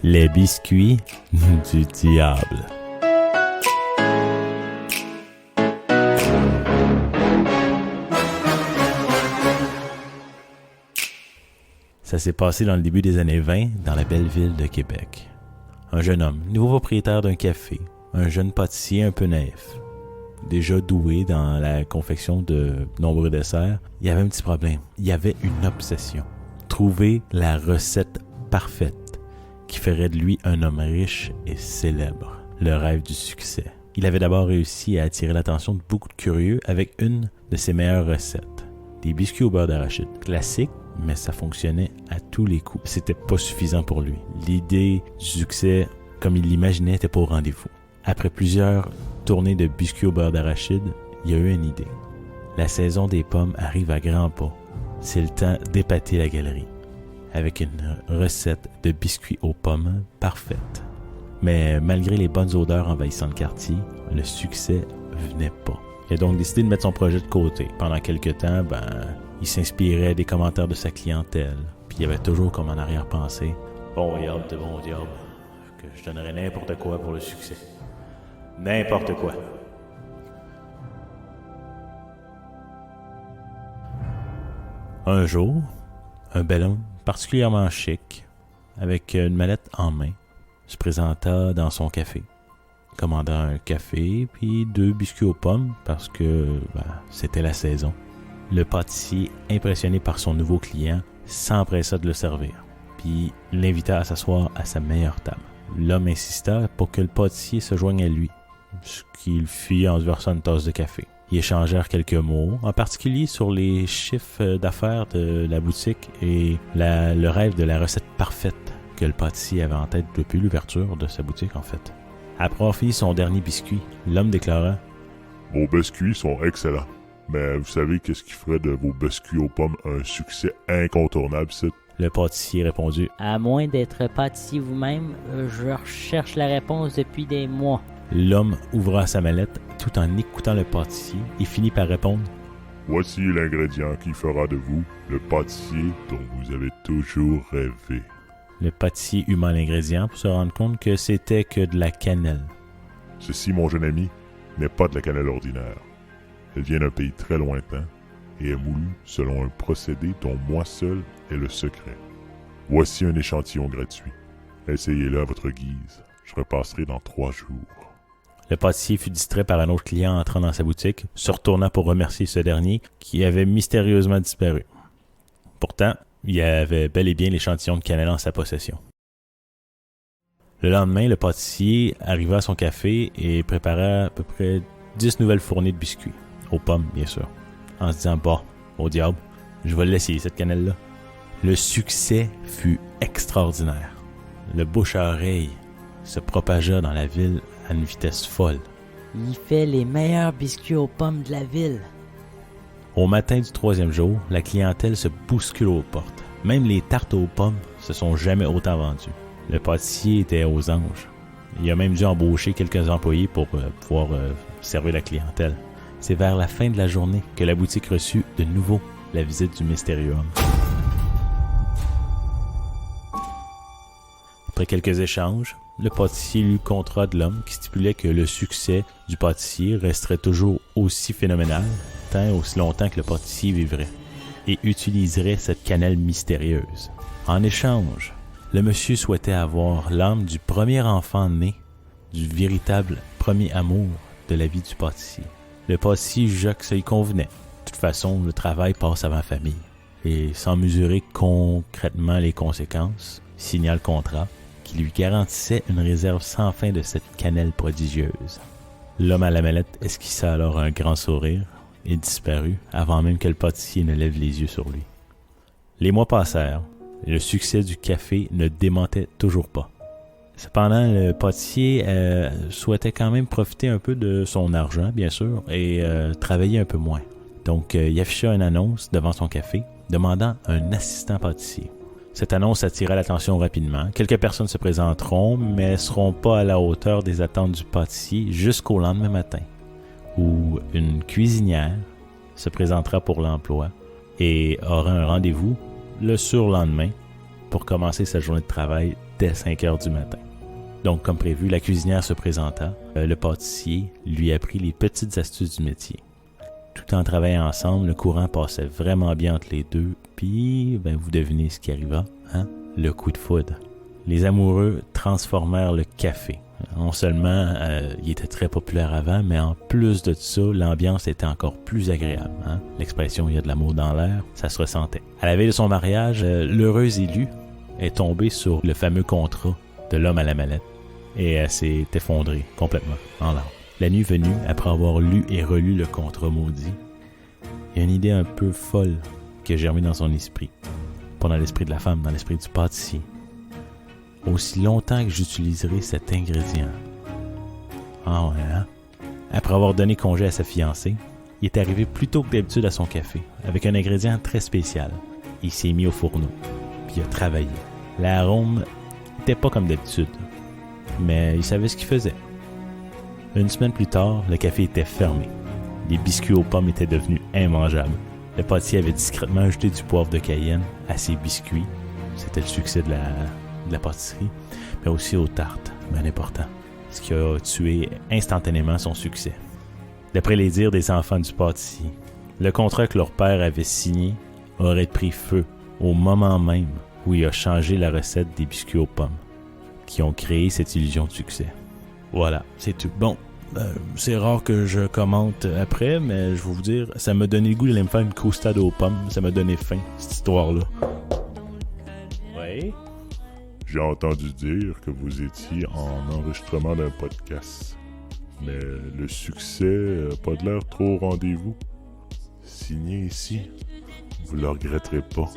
Les biscuits du diable. Ça s'est passé dans le début des années 20 dans la belle ville de Québec. Un jeune homme, nouveau propriétaire d'un café, un jeune pâtissier un peu naïf, déjà doué dans la confection de nombreux desserts, il y avait un petit problème. Il y avait une obsession. Trouver la recette parfaite qui ferait de lui un homme riche et célèbre. Le rêve du succès. Il avait d'abord réussi à attirer l'attention de beaucoup de curieux avec une de ses meilleures recettes. Des biscuits au beurre d'arachide. Classique, mais ça fonctionnait à tous les coups. C'était pas suffisant pour lui. L'idée du succès, comme il l'imaginait, était pas au rendez-vous. Après plusieurs tournées de biscuits au beurre d'arachide, il y a eu une idée. La saison des pommes arrive à grands pas. C'est le temps d'épater la galerie avec une recette de biscuits aux pommes parfaite. Mais malgré les bonnes odeurs envahissant le quartier, le succès venait pas. Il a donc décidé de mettre son projet de côté. Pendant quelques temps, il s'inspirait des commentaires de sa clientèle. Puis il y avait toujours comme en arrière-pensée « Bon diable de bon diable, que je donnerais n'importe quoi pour le succès. N'importe quoi. » Un jour, un bel homme particulièrement chic, avec une mallette en main, se présenta dans son café, commanda un café puis 2 biscuits aux pommes parce que c'était la saison. Le pâtissier, impressionné par son nouveau client, s'empressa de le servir, puis l'invita à s'asseoir à sa meilleure table. L'homme insista pour que le pâtissier se joigne à lui, ce qu'il fit en se versant une tasse de café. Ils échangèrent quelques mots, en particulier sur les chiffres d'affaires de la boutique et le rêve de la recette parfaite que le pâtissier avait en tête depuis l'ouverture de sa boutique en fait. Après avoir fini son dernier biscuit, l'homme déclara « Vos biscuits sont excellents, mais vous savez qu'est-ce qui ferait de vos biscuits aux pommes un succès incontournable, c'est... » Le pâtissier répondit « À moins d'être pâtissier vous-même, je recherche la réponse depuis des mois. » L'homme ouvra sa mallette tout en écoutant le pâtissier et finit par répondre « Voici l'ingrédient qui fera de vous le pâtissier dont vous avez toujours rêvé. » Le pâtissier huma l'ingrédient pour se rendre compte que c'était que de la cannelle. « Ceci, mon jeune ami, n'est pas de la cannelle ordinaire. Elle vient d'un pays très lointain et est moulue selon un procédé dont moi seul est le secret. Voici un échantillon gratuit. Essayez-le à votre guise. Je repasserai dans 3 jours. » Le pâtissier fut distrait par un autre client entrant dans sa boutique, se retourna pour remercier ce dernier qui avait mystérieusement disparu. Pourtant, il avait bel et bien l'échantillon de cannelle en sa possession. Le lendemain, le pâtissier arriva à son café et prépara à peu près 10 nouvelles fournées de biscuits, aux pommes bien sûr, en se disant « Bah, au diable, je vais l'essayer cette cannelle-là. » Le succès fut extraordinaire. Le bouche à oreille se propagea dans la ville à une vitesse folle. Il fait les meilleurs biscuits aux pommes de la ville. Au matin du 3e jour, la clientèle se bouscule aux portes. Même les tartes aux pommes se sont jamais autant vendues. Le pâtissier était aux anges. Il a même dû embaucher quelques employés pour pouvoir servir la clientèle. C'est vers la fin de la journée que la boutique reçut de nouveau la visite du mystérieux homme. Après quelques échanges, le pâtissier lut le contrat de l'homme qui stipulait que le succès du pâtissier resterait toujours aussi phénoménal tant et aussi longtemps que le pâtissier vivrait et utiliserait cette cannelle mystérieuse. En échange, le monsieur souhaitait avoir l'âme du premier enfant né, du véritable premier amour de la vie du pâtissier. Le pâtissier jugea que ça lui convenait. De toute façon, le travail passe avant la famille. Et sans mesurer concrètement les conséquences, il signa le contrat qui lui garantissait une réserve sans fin de cette cannelle prodigieuse. L'homme à la mallette esquissa alors un grand sourire et disparut avant même que le pâtissier ne lève les yeux sur lui. Les mois passèrent et le succès du café ne démentait toujours pas. Cependant, le pâtissier souhaitait quand même profiter un peu de son argent, bien sûr, et travailler un peu moins. Donc, il afficha une annonce devant son café demandant un assistant pâtissier. Cette annonce attira l'attention rapidement. Quelques personnes se présenteront, mais ne seront pas à la hauteur des attentes du pâtissier jusqu'au lendemain matin, où une cuisinière se présentera pour l'emploi et aura un rendez-vous le surlendemain pour commencer sa journée de travail dès 5 heures du matin. Donc, comme prévu, la cuisinière se présenta. Le pâtissier lui apprit les petites astuces du métier. Tout en travaillant ensemble, le courant passait vraiment bien entre les deux. Puis, vous devinez ce qui arriva, hein? Le coup de foudre. Les amoureux transformèrent le café. Non seulement il était très populaire avant, mais en plus de ça, l'ambiance était encore plus agréable. Hein? L'expression « il y a de l'amour dans l'air », ça se ressentait. À la veille de son mariage, l'heureuse élue est tombée sur le fameux contrat de l'homme à la mallette et elle s'est effondrée complètement en larmes. La nuit venue, après avoir lu et relu le contrat maudit, il y a une idée un peu folle qui a germé dans son esprit. Pas dans l'esprit de la femme, dans l'esprit du pâtissier. Aussi longtemps que j'utiliserai cet ingrédient. Ah ouais, hein? Après avoir donné congé à sa fiancée, il est arrivé plus tôt que d'habitude à son café, avec un ingrédient très spécial. Il s'est mis au fourneau, puis il a travaillé. L'arôme n'était pas comme d'habitude, mais il savait ce qu'il faisait. Une semaine plus tard, le café était fermé. Les biscuits aux pommes étaient devenus immangeables. Le pâtissier avait discrètement ajouté du poivre de Cayenne à ses biscuits. C'était le succès de la pâtisserie, mais aussi aux tartes, bien important, ce qui a tué instantanément son succès. D'après les dires des enfants du pâtissier, le contrat que leur père avait signé aurait pris feu au moment même où il a changé la recette des biscuits aux pommes, qui ont créé cette illusion de succès. Voilà, c'est tout. Bon, c'est rare que je commente après, mais je vais vous dire, ça m'a donné le goût d'aller me faire une croustade aux pommes. Ça m'a donné faim, cette histoire-là. Oui? J'ai entendu dire que vous étiez en enregistrement d'un podcast. Mais le succès n'a pas de l'air trop au rendez-vous. Signez ici, vous ne le regretterez pas.